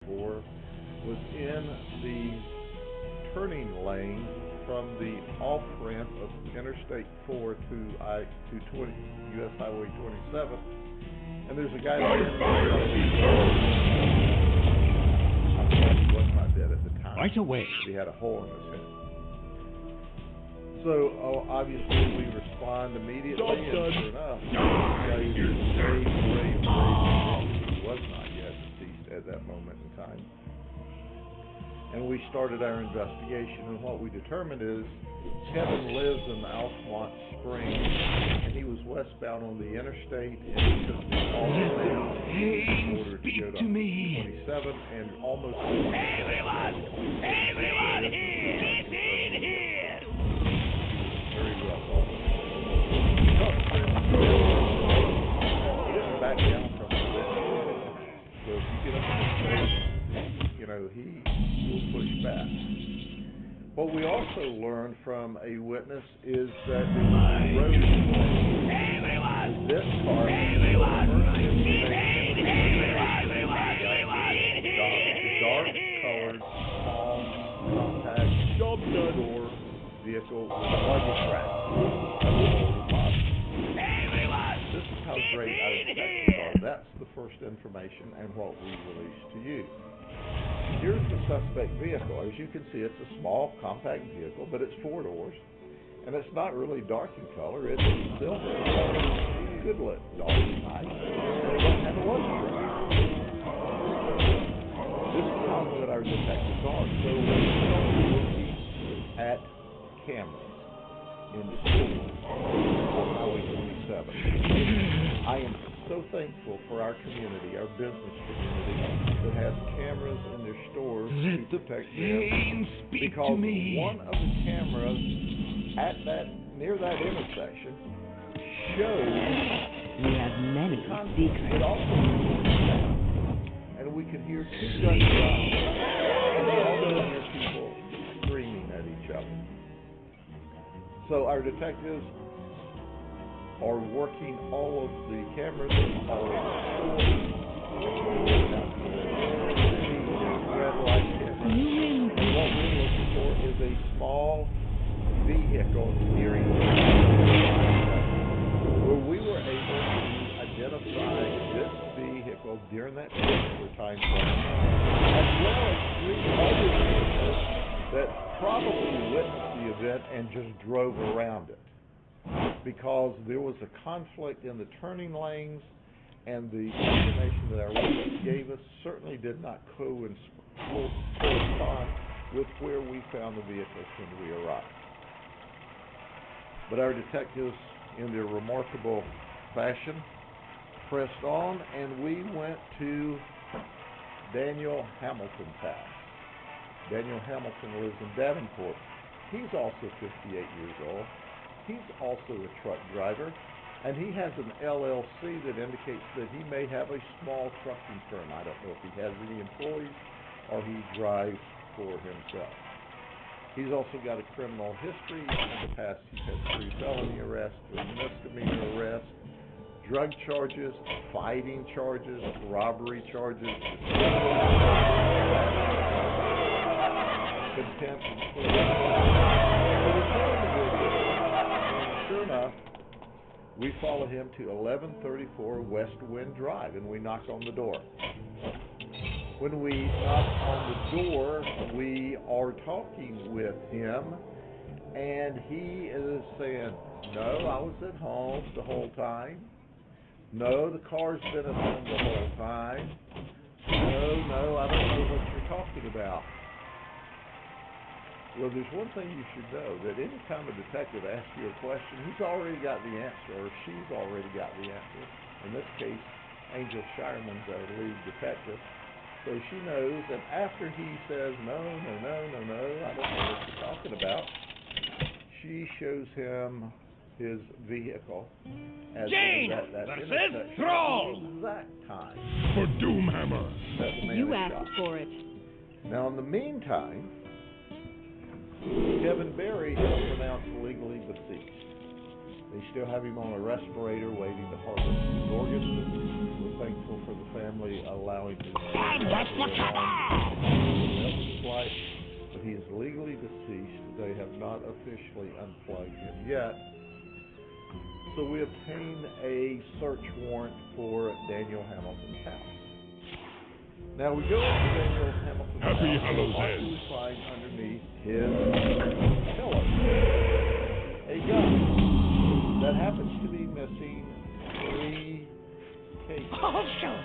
for was in the turning lane from the off-ramp of Interstate 4 to I-220, US Highway 27. And there's a guy he was not dead at the time. Right away. He had a hole in his head. So obviously we respond immediately, and sure enough, he was not yet deceased at that moment in time. And we started our investigation, and what we determined is Kevin lives in Altamont Springs, and he was westbound on the interstate, and he took the off-ramp in order to go to 27 and almost... Everyone here! He's in here! Very well off. He didn't back down from the bit. So if you get up in his face, he will push back. What we also learned from a witness is that the road this car dark-colored, small, compact, door vehicle with a luggage rack. This is how great our detectives are. That's the first information and what we released to you. Here's the suspect vehicle. As you can see, it's a small, compact vehicle, but it's 4 doors, and it's not really dark in color. It's silver. Good lit, dark, nice. And it doesn't have a luggage rack. This is how good our detectives are. So we started looking at cameras in the stores on Highway 27. I am so thankful for our community, our business community, that has cameras in their stores to protect them. Because one of the cameras near that intersection showed we have many secrets. It also and we could hear 2 gunshots, and we also hear people screaming at each other. So our detectives are working all of the cameras in all of the stores. Red light cameras. And what we're looking for is a small vehicle nearing where we were able to identify this vehicle during that particular time frame, as well as 3 other vehicles that probably witnessed the event and just drove around it, because there was a conflict in the turning lanes, and the information that our witness gave us certainly did not correspond with where we found the vehicles when we arrived. But our detectives, in their remarkable fashion, pressed on, and we went to Daniel Hamilton's house. Daniel Hamilton lives in Davenport. He's also 58 years old. He's also a truck driver, and he has an LLC that indicates that he may have a small trucking firm. I don't know if he has any employees or he drives for himself. He's also got a criminal history. In the past, he's had 3 felony arrests, 3 misdemeanor arrests, drug charges, fighting charges, robbery charges, contempt, and sure enough, we follow him to 1134 West Wind Drive, and we knock on the door. When we knock on the door, we are talking with him, and he is saying, "No, I was at home the whole time. No, the car's been at home the whole time. No, I don't know what you're talking about." Well, there's one thing you should know, that any time a detective asks you a question, he's already got the answer, or she's already got the answer. In this case, Angel Shireman's our lead detective. So she knows, and after he says, no, I don't know what you're talking about, she shows him his vehicle at that intersection exact time. For Doomhammer. You asked for it. Now, in the meantime, Kevin Berry is pronounced legally deceased. They still have him on a respirator waiting to harvest his organs. We're thankful for the family allowing his life, but he is legally deceased. They have not officially unplugged him yet. So we obtained a search warrant for Daniel Hamilton's house. Now we go into Daniel Hamilton's Happy house. Hallows What Eve. do we find underneath his pillow? A gun that happens to be missing 3 cases. Oh, show them.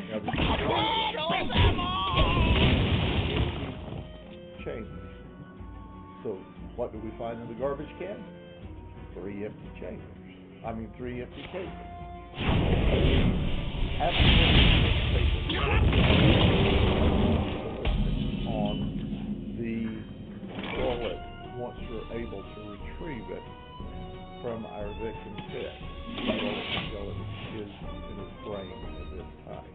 Now, the chambers. So what do we find in the garbage can? 3 empty chambers. 3 empty cases. On the bullet once you're able to retrieve it from our victim's head. The bullet skeleton is in his brain at this time.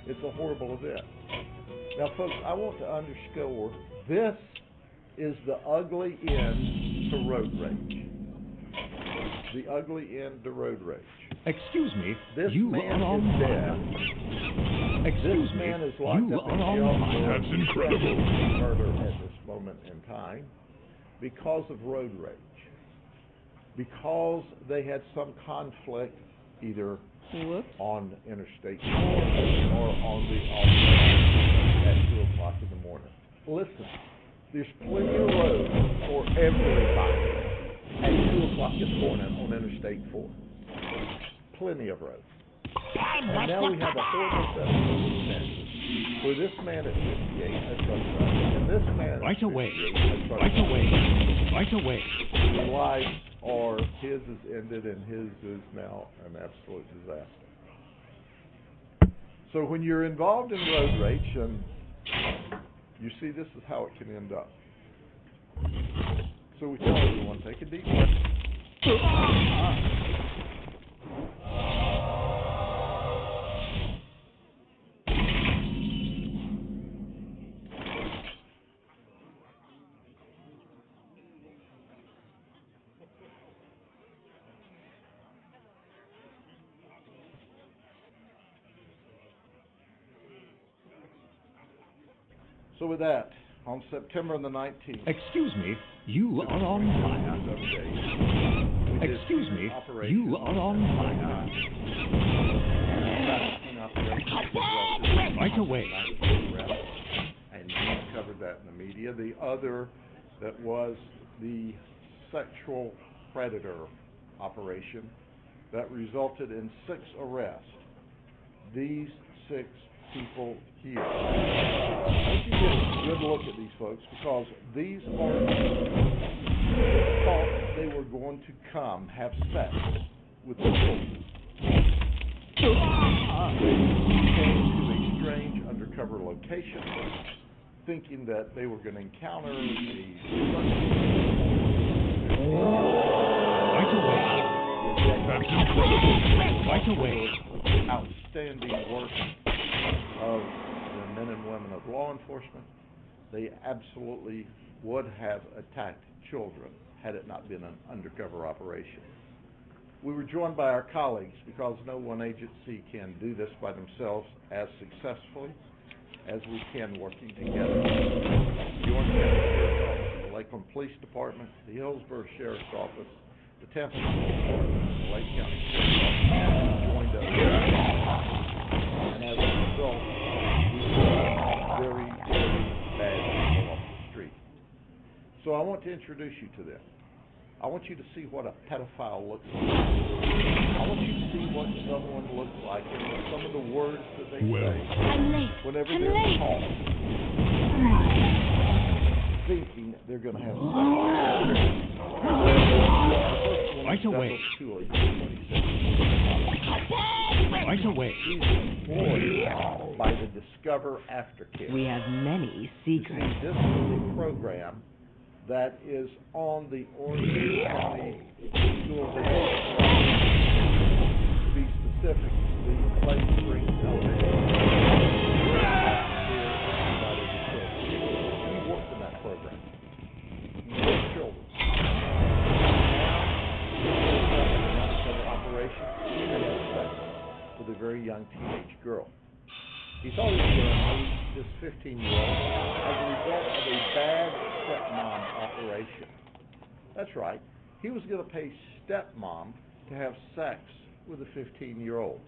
It's a horrible event. Now, folks, I want to underscore this is the ugly end to road rage. The ugly end to road rage. Excuse me, This you man are on is fire. dead. Excuse This man me, is locked you up in are jail on fire. for That's incredible. murder at this moment in time because of road rage. Because they had some conflict either Whoops. on Interstate 4 or on the off-ramp at 2 o'clock in the morning. Listen, there's plenty of road for everybody at 2 o'clock in the morning on Interstate 4. Plenty of road. And now we have a horrible set of circumstances where this man at 58, a truck driver, and this man Right at away. 58, a truck Right driver, away. Right away. their lives are, his is ended and his is now an absolute disaster. So when you're involved in road rage, and you see this is how it can end up. So we tell everyone, take a deep breath. So with that, on September the 19th, Excuse me, you are on fire. Excuse me, you are on fire. Right away. And you covered that in the media. The other that was the sexual predator operation that resulted in 6 arrests. These 6 people here. I want you to get a good look at these folks because these are thought they were going to come have sex with the children. They came to a strange undercover location thinking that they were going to encounter Right away. That's incredible. Right away. outstanding work of the men and women of law enforcement. They absolutely would have attacked children had it not been an undercover operation. We were joined by our colleagues because no one agency can do this by themselves as successfully as we can working together. The Orange County Sheriff's Office, the Lakeland Police Department, the Hillsborough Sheriff's Office, the Tampa Police Department, the Lake County Sheriff's Office joined us. And as a result, we saw very, very bad people off the street. So I want to introduce you to them. I want you to see what a pedophile looks like. I want you to see what someone looks like and some of the words that they Well. say I'm late. whenever I'm they're late. caught thinking they're going to have sex. Right away. Right away. He's employed by the Discover Aftercare. We have many You see, secrets. this is a program that is on the Orange County School District. To be specific, the Clay Springs Elementary. He worked in that program. He worked children. Now, this 15-year-old as a result of a bad stepmom operation. That's right. He was going to pay stepmom to have sex with a 15-year-old.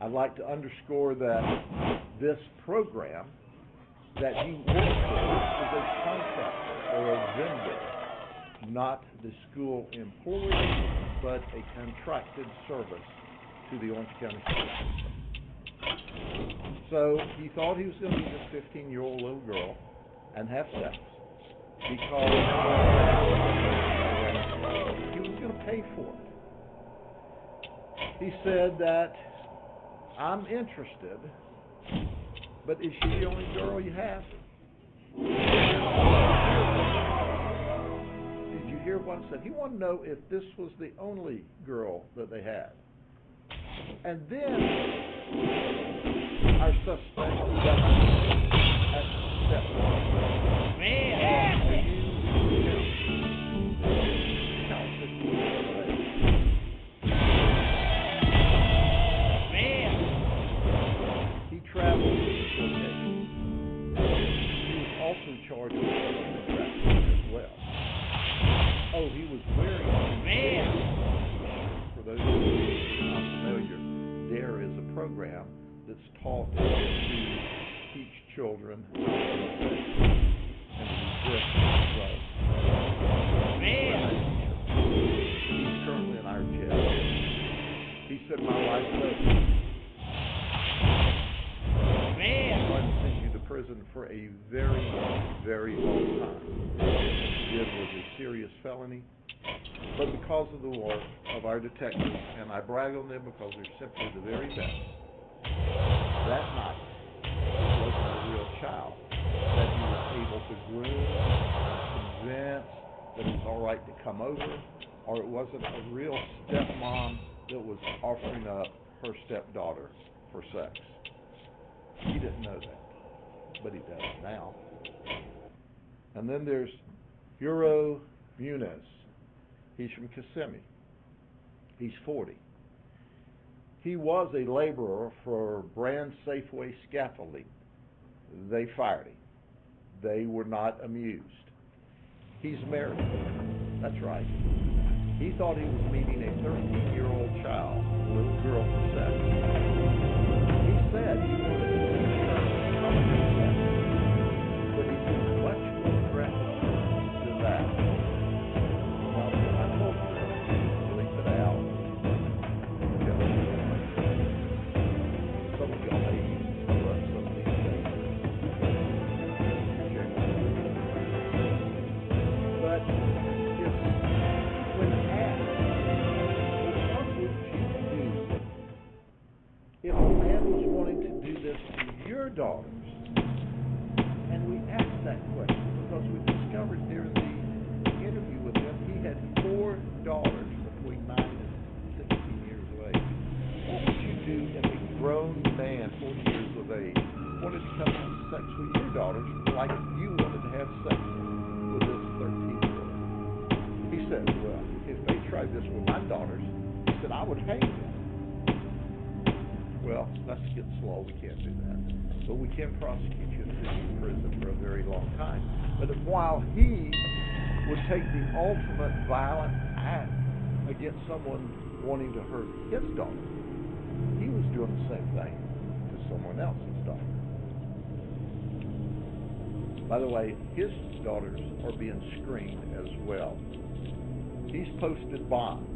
I'd like to underscore that this program that he worked for is a contractor or a vendor, not the school employee, but a contracted service to the Orange County School System. So he thought he was going to meet this 15-year-old little girl and have sex because he was going to pay for it. He said that, I'm interested, but is she the only girl you have? Did you hear what I said? He wanted to know if this was the only girl that they had. And then our suspect got at stepmom. He traveled to this location. He was also charged with human trafficking as well. Oh, he was wearing DARE. For those of you who are not familiar, DARE is a program that's taught to teach children how to be safe and to resist drugs. He's currently in our jail. He said, my life's over. I'm going to send you to prison for a very, very long time. What you did was a serious felony, but because of the work of our detectives, and I brag on them because they're simply the very best, that night, it wasn't a real child that he was able to groom and convince that it was all right to come over, or it wasn't a real stepmom that was offering up her stepdaughter for sex. He didn't know that, but he does now. And then there's Huro Muniz. He's from Kissimmee. He's 40. He was a laborer for Brand Safeway Scaffolding. They fired him. They were not amused. He's married. That's right. He thought he was meeting a 13-year-old child, a little girl for sex. He said he wanted to accommodate that, but he took much more graphic than that. Now, I told her, bleep it out. Some of y'all may run some of these things. But it's when asked, what would you do if a man was wanting to do this to your daughters? And we asked that question because we discovered during the interview with him he had 4 daughters between 9 and 16 years of age. What would you do if a grown man, 40 years of age, wanted to come have sex with your daughters like you wanted to have sex with this 13-year-old? He said, well, if they tried this with my daughters, he said, I would hang them. Well, that's getting slow. We can't do that. But we can prosecute you and send you to prison for a very long time. But while he would take the ultimate violent act against someone wanting to hurt his daughter, he was doing the same thing to someone else's daughter. By the way, his daughters are being screened as well. He's posted bond,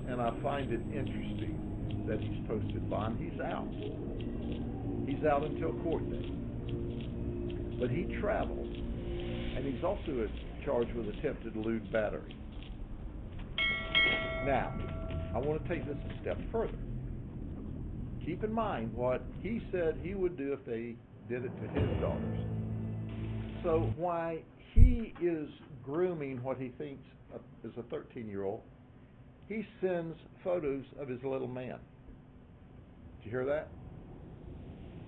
and I find it interesting that he's posted bond. He's out. He's out until court date. But he traveled, and he's also charged with attempted lewd battery. Now, I want to take this a step further. Keep in mind what he said he would do if they did it to his daughters. So why he is grooming what he thinks is a 13-year-old, he sends photos of his little man. Did you hear that?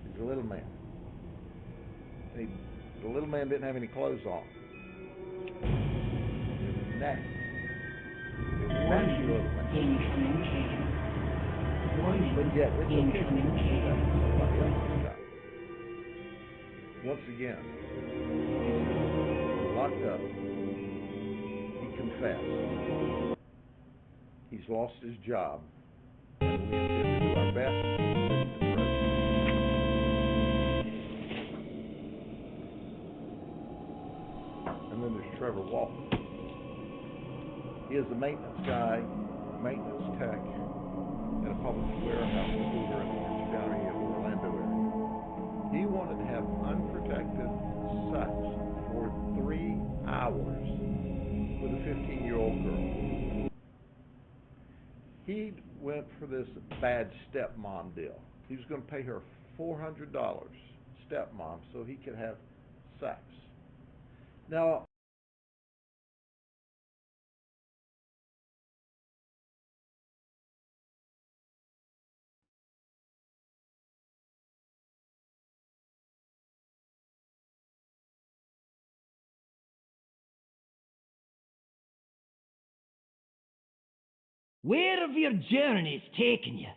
He's a little man. The little man didn't have any clothes on. He was naked. He was a nasty little man. But yet, it's okay for you to do that to somebody else's child. Once again, he's locked up. He confessed. He's lost his job. And we intend to do our best to prove. And then there's Trevor Walker. He is a maintenance guy, maintenance tech at a public warehouse over in Orange County, Orlando area. He wanted to have unprotected sex for 3 hours with a 15-year-old girl. He went for this bad stepmom deal. He was going to pay her $400, stepmom, so he could have sex. Now, Where have your journeys taken you?